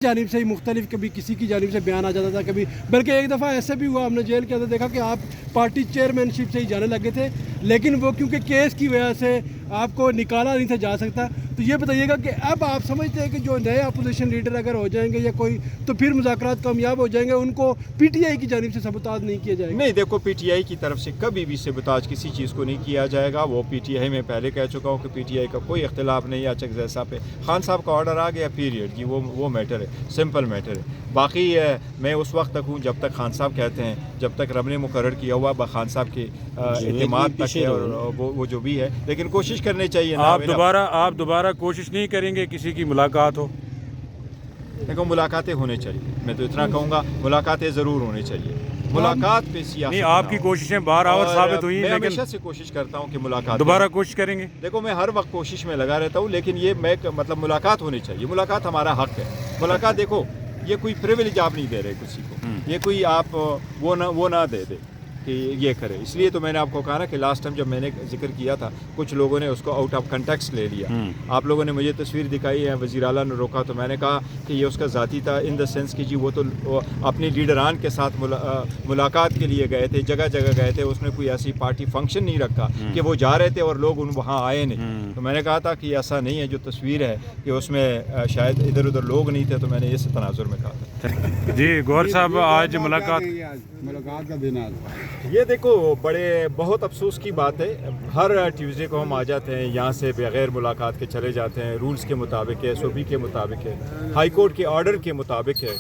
جانب سے ہی مختلف، کبھی کسی کی جانب سے بیان آ جاتا تھا، کبھی بلکہ ایک دفعہ ایسے بھی ہوا، ہم نے جیل کے اندر دیکھا کہ آپ پارٹی چیئرمین شپ سے ہی جانے لگے تھے، لیکن وہ کیونکہ کیس کی وجہ سے آپ کو نکالا نہیں تھا جا سکتا۔ تو یہ بتائیے گا کہ اب آپ سمجھتے ہیں کہ جو نئے اپوزیشن لیڈر اگر ہو جائیں گے یا کوئی، تو پھر مذاکرات کامیاب ہو جائیں گے، ان کو پی ٹی آئی کی جانب سے سبوتاژ نہیں کیا جائے گا؟ نہیں، دیکھو پی ٹی آئی کی طرف سے کبھی بھی سبوتاژ کسی چیز کو نہیں کیا جائے گا۔ وہ پی ٹی آئی میں پہلے کہہ چکا ہوں کہ پی ٹی آئی کا کوئی اختلاف نہیں ہے اچک زیسا پہ۔ خان صاحب کا آرڈر آ گیا پیریڈ کی، وہ میٹر ہے، سمپل میٹر ہے۔ باقی میں اس وقت تک ہوں جب تک خان صاحب کہتے ہیں، جب تک رب نے مقرر کیا ہوا خان صاحب کے اعتماد تک ہے، اور وہ جو بھی ہے، لیکن کوشش کرنی چاہیے۔ آپ دوبارہ کوشش نہیں کریں گے کسی کی ملاقات ہو؟ دیکھو ملاقاتیں ہونے چاہیے، میں تو اتنا کہوں گا، ملاقاتیں ضرور ہونی چاہیے۔ ملاقات پہ سیاست نہیں، آپ کی کوششیں بہرحال ثابت ہوئی، میں لیکن ہمیشہ سے کوشش کرتا ہوں کہ ملاقات دوبارہ کوشش کریں گے۔ دیکھو میں ہر وقت کوشش میں لگا رہتا ہوں، لیکن یہ مطلب ملاقات ہونی چاہیے۔ ملاقات ہمارا حق ہے۔ ملاقات دیکھو یہ کوئی پریویلیج آپ نہیں دے رہے کسی کو، یہ کوئی آپ وہ نہ دے دے کہ یہ کرے۔ اس لیے تو میں نے آپ کو کہا نا کہ لاسٹ ٹائم جب میں نے ذکر کیا تھا، کچھ لوگوں نے اس کو آؤٹ آف کنٹیکسٹ لے لیا۔ آپ لوگوں نے مجھے تصویر دکھائی ہے، وزیر اعلیٰ نے روکا، تو میں نے کہا کہ یہ اس کا ذاتی تھا، ان دا سینس کہ جی وہ تو اپنی لیڈران کے ساتھ ملاقات کے لیے گئے تھے، جگہ جگہ گئے تھے، اس نے کوئی ایسی پارٹی فنکشن نہیں رکھا کہ وہ جا رہے تھے اور لوگ وہاں آئے نہیں۔ تو میں نے کہا تھا کہ ایسا نہیں ہے، جو تصویر ہے کہ اس میں شاید ادھر ادھر لوگ نہیں تھے، تو میں نے اس تناظر میں کہا تھا۔ جی گوہر صاحب، آج ملاقات کا دن آج یہ دیکھو بہت افسوس کی بات ہے، ہر ٹیوزڈے کو ہم آ جاتے ہیں یہاں سے بغیر ملاقات کے چلے جاتے ہیں، رولز کے مطابق ہے، ایس او پی کے مطابق ہے، ہائی کورٹ کے آرڈر کے مطابق ہے،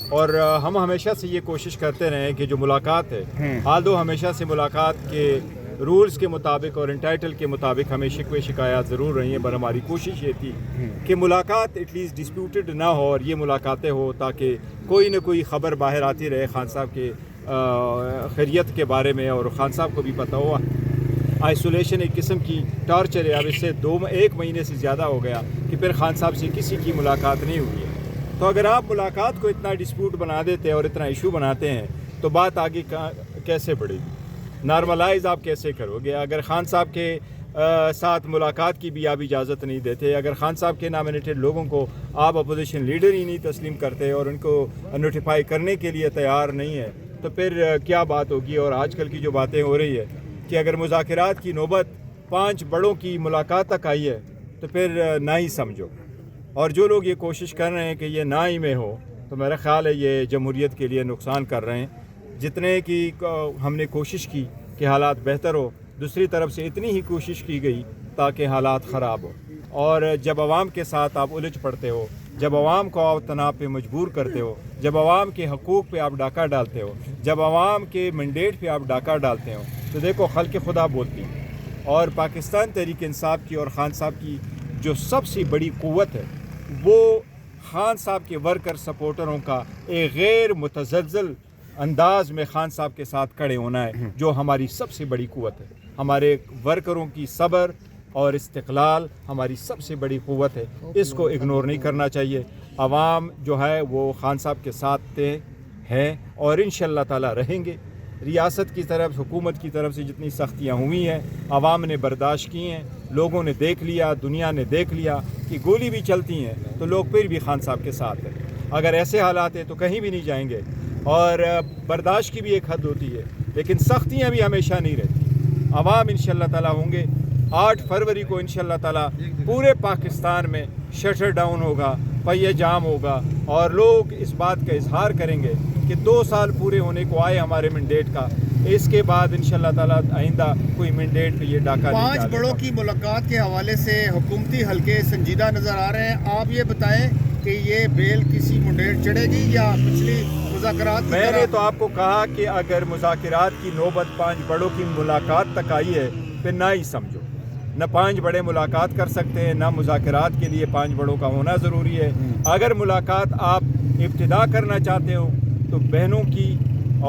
اور ہم ہمیشہ سے یہ کوشش کرتے رہے ہیں کہ جو ملاقات ہے، آلدو ہمیشہ سے ملاقات کے رولز کے مطابق اور انٹائٹل کے مطابق ہمیں شکوے شکایات ضرور رہی ہیں، پر ہماری کوشش یہ تھی کہ ملاقات ایٹ لیسٹ ڈسپیوٹڈ نہ ہو، اور یہ ملاقاتیں ہو تاکہ کوئی نہ کوئی خبر باہر آتی رہے خان صاحب کے خیریت کے بارے میں، اور خان صاحب کو بھی پتہ ہوا آئسولیشن ایک قسم کی ٹارچر ہے۔ اب اس سے 1 مہینے سے زیادہ ہو گیا کہ پھر خان صاحب سے کسی کی ملاقات نہیں ہوئی ہے۔ تو اگر آپ ملاقات کو اتنا ڈسپیوٹ بنا دیتے ہیں اور اتنا ایشو بناتے ہیں، تو بات آگے کیسے بڑھے گی؟ نارملائز آپ کیسے کرو گے؟ اگر خان صاحب کے ساتھ ملاقات کی بھی آپ اجازت نہیں دیتے، اگر خان صاحب کے نامینیٹڈ لوگوں کو آپ اپوزیشن لیڈر ہی نہیں تسلیم کرتے اور ان کو نوٹیفائی کرنے کے لیے تیار نہیں ہے، تو پھر کیا بات ہوگی؟ اور آج کل کی جو باتیں ہو رہی ہے کہ اگر مذاکرات کی نوبت 5 بڑوں کی ملاقات تک آئی ہے، تو پھر نہ ہی سمجھو۔ اور جو لوگ یہ کوشش کر رہے ہیں کہ یہ نہ ہی میں ہو، تو میرا خیال ہے یہ جمہوریت کے لیے نقصان کر رہے ہیں۔ جتنے کی ہم نے کوشش کی کہ حالات بہتر ہو، دوسری طرف سے اتنی ہی کوشش کی گئی تاکہ حالات خراب ہو۔ اور جب عوام کے ساتھ آپ الجھ پڑتے ہو، جب عوام کو آپ تناؤ پہ مجبور کرتے ہو، جب عوام کے حقوق پہ آپ ڈاکہ ڈالتے ہو، جب عوام کے مینڈیٹ پہ آپ ڈاکہ ڈالتے ہو، تو دیکھو خلق خدا بولتی ہے۔ اور پاکستان تحریک انصاف کی اور خان صاحب کی جو سب سے بڑی قوت ہے، وہ خان صاحب کے ورکر سپورٹروں کا ایک غیر متزلزل انداز میں خان صاحب کے ساتھ کھڑے ہونا ہے، جو ہماری سب سے بڑی قوت ہے۔ ہمارے ورکروں کی صبر اور استقلال ہماری سب سے بڑی قوت ہے، اس کو اگنور نہیں کرنا چاہیے۔ عوام جو ہے وہ خان صاحب کے ساتھ ہیں اور انشاءاللہ تعالی رہیں گے۔ ریاست کی طرف، حکومت کی طرف سے جتنی سختیاں ہوئی ہیں، عوام نے برداشت کی ہیں، لوگوں نے دیکھ لیا، دنیا نے دیکھ لیا کہ گولی بھی چلتی ہیں تو لوگ پھر بھی خان صاحب کے ساتھ ہیں۔ اگر ایسے حالات ہیں تو کہیں بھی نہیں جائیں گے، اور برداشت کی بھی ایک حد ہوتی ہے، لیکن سختیاں بھی ہمیشہ نہیں رہتی۔ عوام انشاءاللہ تعالی ہوں گے۔ 8 فروری کو انشاءاللہ تعالی پورے پاکستان میں شٹر ڈاؤن ہوگا، پہیہ جام ہوگا، اور لوگ اس بات کا اظہار کریں گے کہ 2 سال پورے ہونے کو آئے ہمارے مینڈیٹ کا، اس کے بعد انشاءاللہ تعالی آئندہ کوئی مینڈیٹ پہ یہ ڈاکہ نہیں ڈالے گا۔ 5 بڑوں کی ملاقات کے حوالے سے حکومتی حلقے سنجیدہ نظر آ رہے ہیں۔ آپ یہ بتائیں کہ یہ بیل کسی مینڈیٹ چڑھے گی یا پچھلی مذاکرات؟ میں نے تو آپ کو کہا کہ اگر مذاکرات کی نوبت 5 بڑوں کی ملاقات تک آئی ہے، پھر نہ ہی سمجھو۔ نہ 5 بڑے ملاقات کر سکتے ہیں، نہ مذاکرات کے لیے 5 بڑوں کا ہونا ضروری ہے۔ اگر ملاقات آپ ابتدا کرنا چاہتے ہو تو بہنوں کی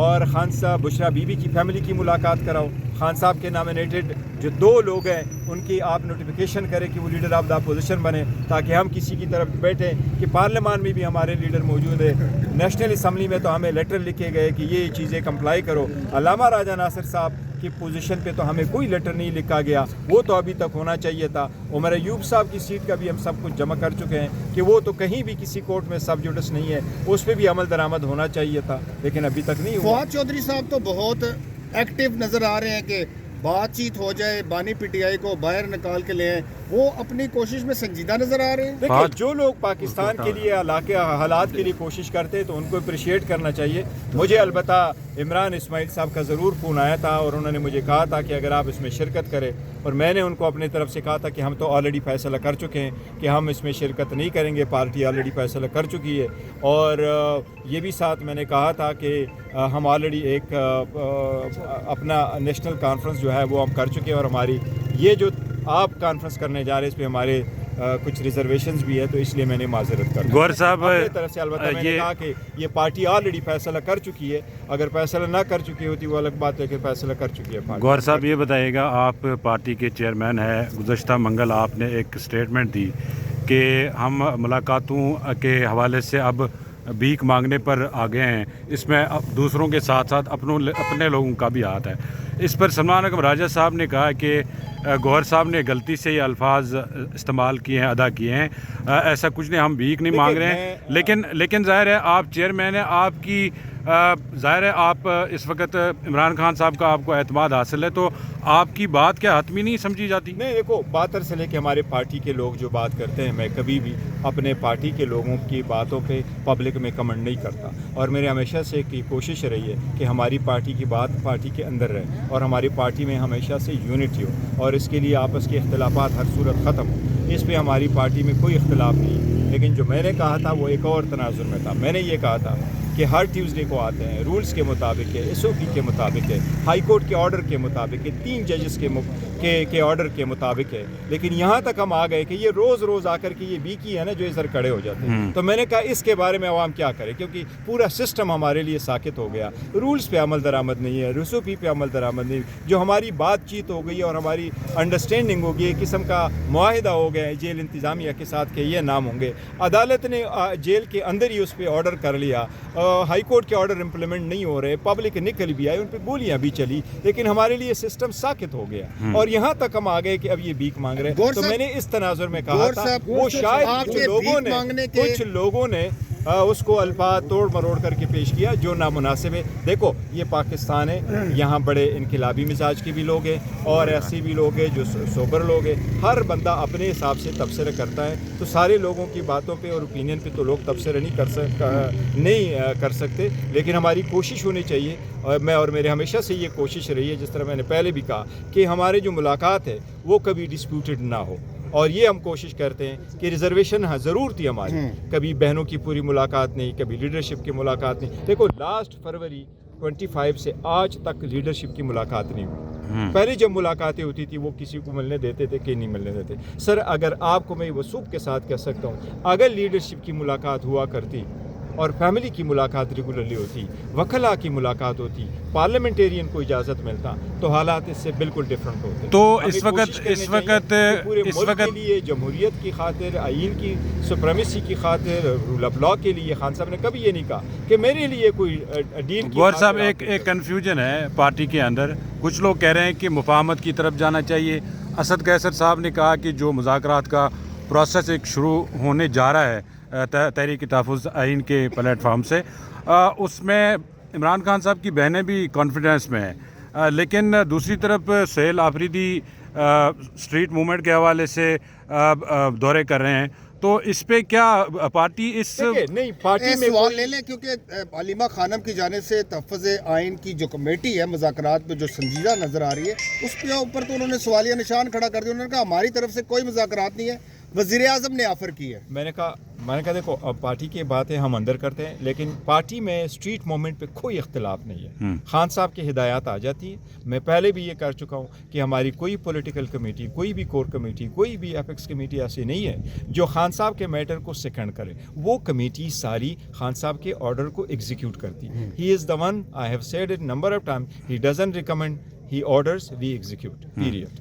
اور خان صاحب بشرا بی بی کی فیملی کی ملاقات کراؤ۔ خان صاحب کے نامینیٹڈ جو 2 لوگ ہیں ان کی آپ نوٹیفیکیشن کریں کہ وہ لیڈر آف دا اپوزیشن بنے، تاکہ ہم کسی کی طرف بیٹھیں کہ پارلیمان میں بھی ہمارے لیڈر موجود ہے۔ نیشنل اسمبلی میں تو ہمیں لیٹر لکھے گئے کہ یہ چیزیں کمپلائی کرو۔ علامہ راجہ ناصر صاحب کی پوزیشن پہ تو ہمیں کوئی لیٹر نہیں لکھا گیا, وہ تو ابھی تک ہونا چاہیے تھا. عمر ایوب صاحب کی سیٹ کا بھی ہم سب کچھ جمع کر چکے ہیں کہ وہ تو کہیں بھی کسی کورٹ میں سب جوڈس نہیں ہے, اس پہ بھی عمل درآمد ہونا چاہیے تھا, لیکن ابھی تک نہیں ہوا. فواد چودھری صاحب تو بہت ایکٹیو نظر آ رہے ہیں کہ بات چیت ہو جائے, بانی پی ٹی آئی کو باہر نکال کے لے آئیں, وہ اپنی کوشش میں سنجیدہ نظر آ رہے ہیں. دیکھیں, جو لوگ پاکستان کے لیے علاقے حالات کے لیے کوشش کرتے ہیں تو ان کو اپریشیٹ کرنا چاہیے. مجھے البتہ عمران اسماعیل صاحب کا ضرور فون آیا تھا اور انہوں نے مجھے کہا تھا کہ اگر آپ اس میں شرکت کریں, اور میں نے ان کو اپنی طرف سے کہا تھا کہ ہم تو آلریڈی فیصلہ کر چکے ہیں کہ ہم اس میں شرکت نہیں کریں گے, پارٹی آلریڈی فیصلہ کر چکی ہے. اور یہ بھی ساتھ میں نے کہا تھا کہ ہم آلریڈی ایک اپنا نیشنل کانفرنس جو ہے وہ ہم کر چکے ہیں, اور ہماری یہ جو آپ کانفرنس کرنے جا رہے ہیں اس پہ ہمارے کچھ ریزرویشنز بھی ہے, تو اس لیے میں نے معذرت کر گوہر صاحب اپنی طرف سے. البتہ میں نے کہا کہ یہ پارٹی آلریڈی فیصلہ کر چکی ہے, اگر فیصلہ نہ کر چکی ہوتی وہ الگ بات ہے, کہ فیصلہ کر چکی ہے پارٹی. گوہر صاحب یہ بتائیے گا, آپ پارٹی کے چیئرمین ہیں, گزشتہ منگل آپ نے ایک اسٹیٹمنٹ دی کہ ہم ملاقاتوں کے حوالے سے اب بھیک مانگنے پر آ گئے ہیں, اس میں دوسروں کے ساتھ ساتھ اپنے لوگوں کا بھی ہاتھ ہے. اس پر سلمان اکرم راجہ صاحب نے کہا کہ گوہر صاحب نے غلطی سے یہ الفاظ استعمال کیے ہیں, ادا کیے ہیں, ایسا کچھ نہیں, ہم بھیک نہیں مانگ رہے ہیں. لیکن ظاہر ہے آپ چیئرمین ہیں, آپ کی ظاہر ہے آپ اس وقت عمران خان صاحب کا آپ کو اعتماد حاصل ہے, تو آپ کی بات کیا حتمی نہیں سمجھی جاتی؟ نہیں, دیکھو, بات سے لے کے ہمارے پارٹی کے لوگ جو بات کرتے ہیں, میں کبھی بھی اپنے پارٹی کے لوگوں کی باتوں پہ پبلک میں کمنٹ نہیں کرتا, اور میرے ہمیشہ سے ایک کوشش رہی ہے کہ ہماری پارٹی کی بات پارٹی کے اندر رہے, اور ہماری پارٹی میں ہمیشہ سے یونٹی ہو, اور اس کے لیے آپس کے اختلافات ہر صورت ختم ہو. اس پہ ہماری پارٹی میں کوئی اختلاف نہیں ہے. لیکن جو میں نے کہا تھا وہ ایک اور تناظر میں تھا. میں نے یہ کہا تھا کہ ہر ٹیوزڈے کو آتے ہیں, رولز کے مطابق ہے, ایس او پی کے مطابق ہے, ہائی کورٹ کے آرڈر کے مطابق ہے, 3 ججز کے آرڈر کے مطابق ہے. لیکن یہاں تک ہم آ گئے کہ یہ روز آ کر کے یہ بیکی ہے نا جو ادھر کھڑے ہو جاتے ہیں. تو میں نے کہا اس کے بارے میں عوام کیا کرے, کیونکہ پورا سسٹم ہمارے لیے ساکت ہو گیا. رولز پہ عمل درآمد نہیں ہے, ایس او پی پہ عمل درآمد نہیں, جو ہماری بات چیت ہو گئی اور ہماری انڈرسٹینڈنگ ہو گئی, ایک قسم کا معاہدہ ہو گیا ہے جیل انتظامیہ کے ساتھ کہ یہ نام ہوں گے. عدالت نے جیل کے اندر ہی اس پہ آرڈر کر لیا, ہائی کورٹ کے آرڈر امپلیمنٹ نہیں ہو رہے, پبلک نکل بھی آئی, ان پہ گولیاں بھی چلی, لیکن ہمارے لیے سسٹم ساکت ہو گیا. اور یہاں تک ہم آ گئے کہ اب یہ بھیک مانگ رہے ہیں. تو میں نے اس تناظر میں کہا تھا وہ شاید کچھ لوگوں نے اس کو الفاظ توڑ مروڑ کر کے پیش کیا جو نامناسب ہے. دیکھو, یہ پاکستان ہے, یہاں بڑے انقلابی مزاج کے بھی لوگ ہیں اور ایسے بھی لوگ ہیں جو سوبر لوگ ہیں. ہر بندہ اپنے حساب سے تبصرہ کرتا ہے, تو سارے لوگوں کی باتوں پہ اور اوپینین پہ تو لوگ تبصرہ نہیں کر سکتے. لیکن ہماری کوشش ہونی چاہیے, اور میرے ہمیشہ سے یہ کوشش رہی ہے, جس طرح میں نے پہلے بھی کہا, کہ ہمارے جو ملاقات ہے وہ کبھی ڈسپیوٹڈ نہ ہو. اور یہ ہم کوشش کرتے ہیں کہ ریزرویشن ضرور تھی ہماری, کبھی بہنوں کی پوری ملاقات نہیں, کبھی لیڈرشپ کی ملاقات نہیں. دیکھو, لاسٹ فروری 25 سے آج تک لیڈرشپ کی ملاقات نہیں ہوئی. پہلے جب ملاقاتیں ہوتی تھی وہ کسی کو ملنے دیتے تھے کہ نہیں ملنے دیتے. سر, اگر آپ کو میں وثوق کے ساتھ کہہ سکتا ہوں, اگر لیڈرشپ کی ملاقات ہوا کرتی اور فیملی کی ملاقات ریگولرلی ہوتی, وکلاء کی ملاقات ہوتی, پارلیمنٹیرین کو اجازت ملتا, تو حالات اس سے بالکل ڈیفرنٹ ہوتے. تو اس وقت کے لیے جمہوریت کی خاطر, آئین کی سپریمیسی کی خاطر, رول آف لا کے لیے خان صاحب نے کبھی یہ نہیں کہا کہ میرے لیے کوئی ڈیل. گوہر صاحب, ایک کنفیوژن ہے پارٹی کے اندر, کچھ لوگ کہہ رہے ہیں کہ مفاہمت کی طرف جانا چاہیے. اسد قیصر صاحب نے کہا کہ جو مذاکرات کا پروسیس ایک شروع ہونے جا رہا ہے تحریک تحفظ آئین کے پلیٹ فارم سے, اس میں عمران خان صاحب کی بہنیں بھی کانفیڈنس میں ہیں, لیکن دوسری طرف سہیل آفریدی اسٹریٹ موومنٹ کے حوالے سے دورے کر رہے ہیں. تو اس پہ کیا پارٹی نہیں پارٹی میں سوال لے لیں, کیونکہ علیمہ خانم کی جانب سے تحفظ آئین کی جو کمیٹی ہے مذاکرات پہ جو سنجیدہ نظر آ رہی ہے, اس کے اوپر تو انہوں نے سوالیہ نشان کھڑا کر دیا. انہوں نے کہا ہماری طرف سے کوئی مذاکرات نہیں ہے, وزیر اعظم نے آفر کی ہے. میں نے کہا دیکھو, اب پارٹی کی باتیں ہم اندر کرتے ہیں, لیکن پارٹی میں اسٹریٹ موومنٹ پہ کوئی اختلاف نہیں ہے. خان صاحب کی ہدایات آ جاتی ہیں. میں پہلے بھی یہ کر چکا ہوں کہ ہماری کوئی پولیٹیکل کمیٹی, کوئی بھی کور کمیٹی, کوئی بھی ایپیکس کمیٹی ایسی نہیں ہے جو خان صاحب کے میٹر کو سیکنڈ کرے. وہ کمیٹی ساری خان صاحب کے آرڈر کو ایگزیکیوٹ کرتی. He is the one, I have said it number of time, he doesn't recommend, he orders, we execute, period.